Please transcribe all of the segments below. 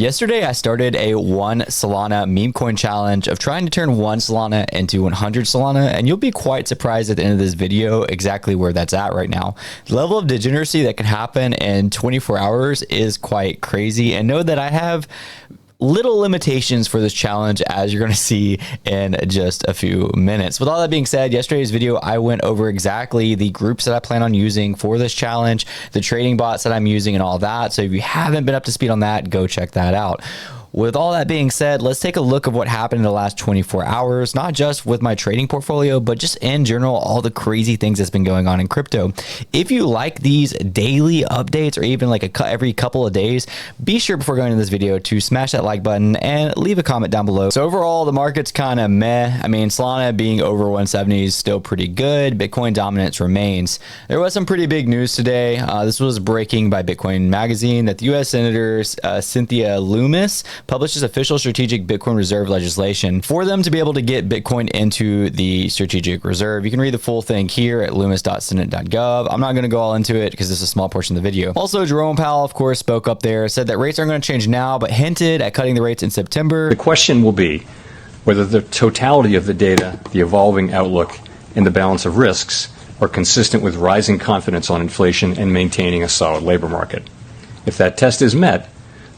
Yesterday, I started a 1 Solana meme coin challenge of trying to turn 1 Solana into 100 Solana, and you'll be quite surprised at the end of this video exactly where that's at right now. The level of degeneracy that can happen in 24 hours is quite crazy, and know that I have little limitations for this challenge, as you're going to see in just a few minutes. With all that being said, yesterday's video, I went over exactly the groups that I plan on using for this challenge, the trading bots that I'm using and all that. So if you haven't been up to speed on that, go check that out. With all that being said, let's take a look at what happened in the last 24 hours, not just with my trading portfolio, but just in general, all the crazy things that's been going on in crypto. If you like these daily updates or even like every couple of days, be sure before going into this video to smash that like button and leave a comment down below. So overall, the market's kind of meh. I mean, Solana being over 170 is still pretty good. Bitcoin dominance remains. There was some pretty big news today. This was breaking by Bitcoin Magazine that the U.S. Senator Cynthia Lummis publishes official strategic Bitcoin reserve legislation for them to be able to get Bitcoin into the strategic reserve. You can read the full thing here at lummis.senate.gov. I'm not going to go all into it because this is a small portion of the video. Also, Jerome Powell, of course, spoke up there, said that rates aren't going to change now, but hinted at cutting the rates in September. The question will be whether the totality of the data, the evolving outlook, and the balance of risks are consistent with rising confidence on inflation and maintaining a solid labor market. If that test is met,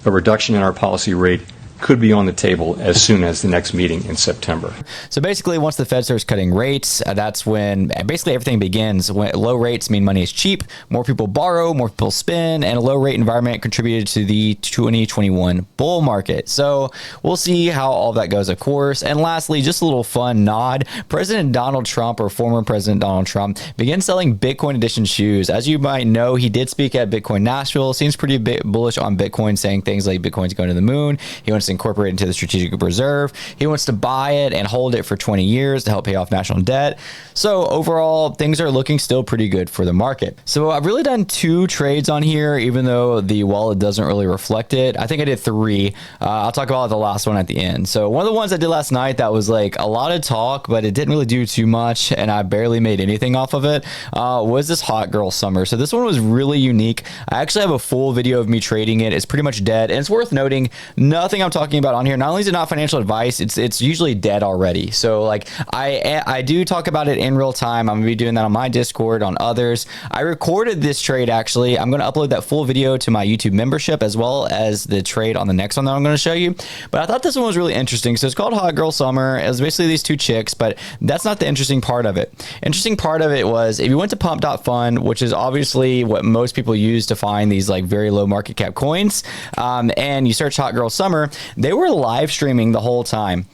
a reduction in our policy rate could be on the table as soon as the next meeting in September. So basically, once the Fed starts cutting rates, that's when basically everything begins. When low rates mean money is cheap, more people borrow, more people spend, and a low rate environment contributed to the 2021 bull market. So we'll see how all that goes, of course. And lastly, just a little fun nod. President Donald Trump, or former President Donald Trump, began selling Bitcoin edition shoes. As you might know, he did speak at Bitcoin Nashville. Seems pretty bullish on Bitcoin, saying things like Bitcoin's going to the moon. He wants to incorporate into the strategic reserve. He wants to buy it and hold it for 20 years to help pay off national debt. So overall, things are looking still pretty good for the market. So I've really done 2 trades on here, even though the wallet doesn't really reflect it. I think I did 3. I'll talk about the last one at the end. So one of the ones I did last night that was like a lot of talk, but it didn't really do too much, and I barely made anything off of it, was this hot girl summer. So this one was really unique. I actually have a full video of me trading it. It's pretty much dead, and it's worth noting, nothing I'm talking about on here, not only is it not financial advice, it's usually dead already. So like I do talk about it in real time. I'm gonna be doing that on my Discord, on others. I recorded this trade actually. I'm gonna upload that full video to my YouTube membership as well as the trade on the next one that I'm gonna show you. But I thought this one was really interesting. So it's called Hot Girl Summer. It was basically these 2 chicks, but that's not the interesting part of it. Interesting part of it was if you went to pump.fund, which is obviously what most people use to find these like very low market cap coins, and you search Hot Girl Summer, they were live streaming the whole time.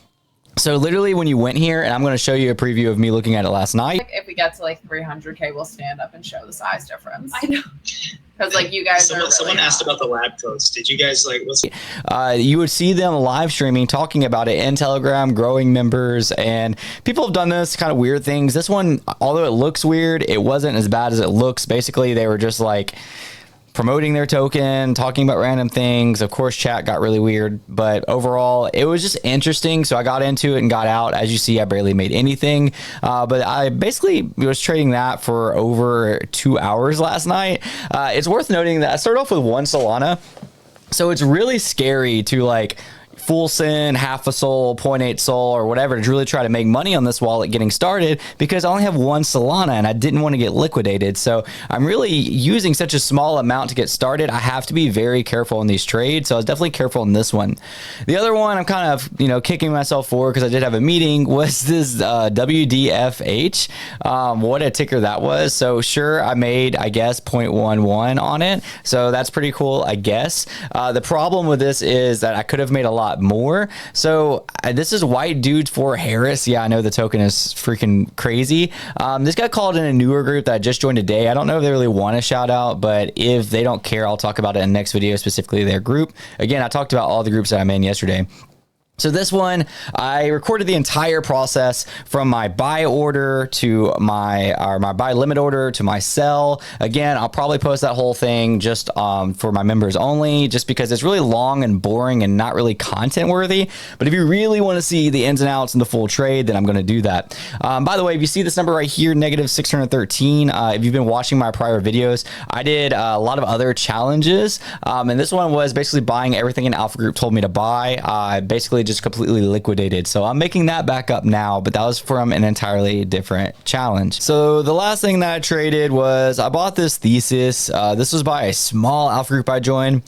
So literally when you went here, and I'm going to show you a preview of me looking at it last night. If we get to like 300K, we'll stand up and show the size difference. I know. Because like you guys someone asked about the lab coats. Did you guys like what's you would see them live streaming, talking about it in Telegram, growing members, and people have done this kind of weird things. This one, although it looks weird, it wasn't as bad as it looks. Basically, they were just like promoting their token, talking about random things. Of course, chat got really weird, but overall, it was just interesting. So I got into it and got out. As you see, I barely made anything, but I basically was trading that for over 2 hours last night. It's worth noting that I started off with 1 Solana, so it's really scary to like full SIN, half a SOL, 0.8 SOL, or whatever to really try to make money on this wallet getting started, because I only have 1 Solana and I didn't want to get liquidated. So I'm really using such a small amount to get started. I have to be very careful in these trades. So I was definitely careful in this one. The other one I'm kind of, kicking myself for because I did have a meeting was this WDFH. What a ticker that was. So sure, I made, I guess, 0.11 on it. So that's pretty cool, I guess. The problem with this is that I could have made a lot more. So this is White Dude for Harris. Yeah, I know the token is freaking crazy. This got called in a newer group that I just joined today. I don't know if they really want a shout out, but if they don't care, I'll talk about it in the next video, specifically their group. Again, I talked about all the groups that I'm in yesterday. So this one, I recorded the entire process from my buy order to my buy limit order to my sell. Again, I'll probably post that whole thing just for my members only, just because it's really long and boring and not really content worthy. But if you really want to see the ins and outs and the full trade, then I'm going to do that. By the way, if you see this number right here, negative 613, if you've been watching my prior videos, I did a lot of other challenges. And this one was basically buying everything an alpha group told me to buy. Basically just completely liquidated. So I'm making that back up now, but that was from an entirely different challenge. So the last thing that I traded was I bought this thesis. This was by a small alpha group I joined.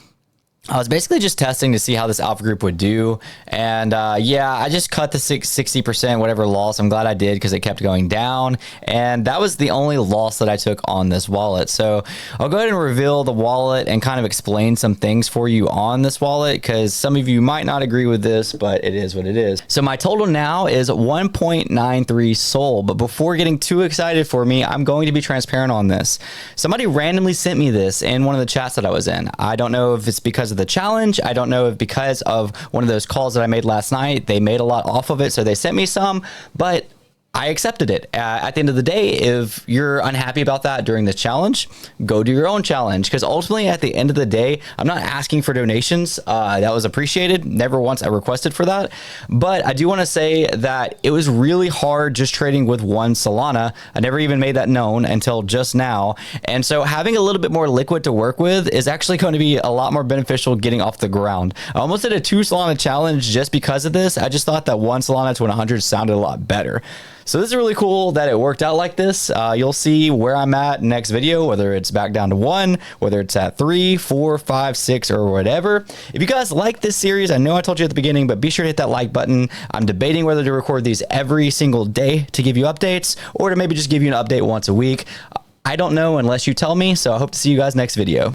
I was basically just testing to see how this alpha group would do. And yeah, I just cut the 60% whatever loss. I'm glad I did because it kept going down. And that was the only loss that I took on this wallet. So I'll go ahead and reveal the wallet and kind of explain some things for you on this wallet, because some of you might not agree with this, but it is what it is. So my total now is 1.93 SOL. But before getting too excited for me, I'm going to be transparent on this. Somebody randomly sent me this in one of the chats that I was in. I don't know if it's because of the challenge. I don't know if because of one of those calls that I made last night, they made a lot off of it, so they sent me some, but I accepted it. At the end of the day, if you're unhappy about that during the challenge, go do your own challenge. Because ultimately, at the end of the day, I'm not asking for donations. That was appreciated. Never once I requested for that. But I do want to say that it was really hard just trading with one Solana. I never even made that known until just now. And so having a little bit more liquid to work with is actually going to be a lot more beneficial getting off the ground. I almost did a 2 Solana challenge just because of this. I just thought that 1 Solana to 100 sounded a lot better. So this is really cool that it worked out like this. You'll see where I'm at next video, whether it's back down to 1, whether it's at 3, 4, 5, 6, or whatever. If you guys like this series, I know I told you at the beginning, but be sure to hit that like button. I'm debating whether to record these every single day to give you updates, or to maybe just give you an update once a week. I don't know unless you tell me, so I hope to see you guys next video.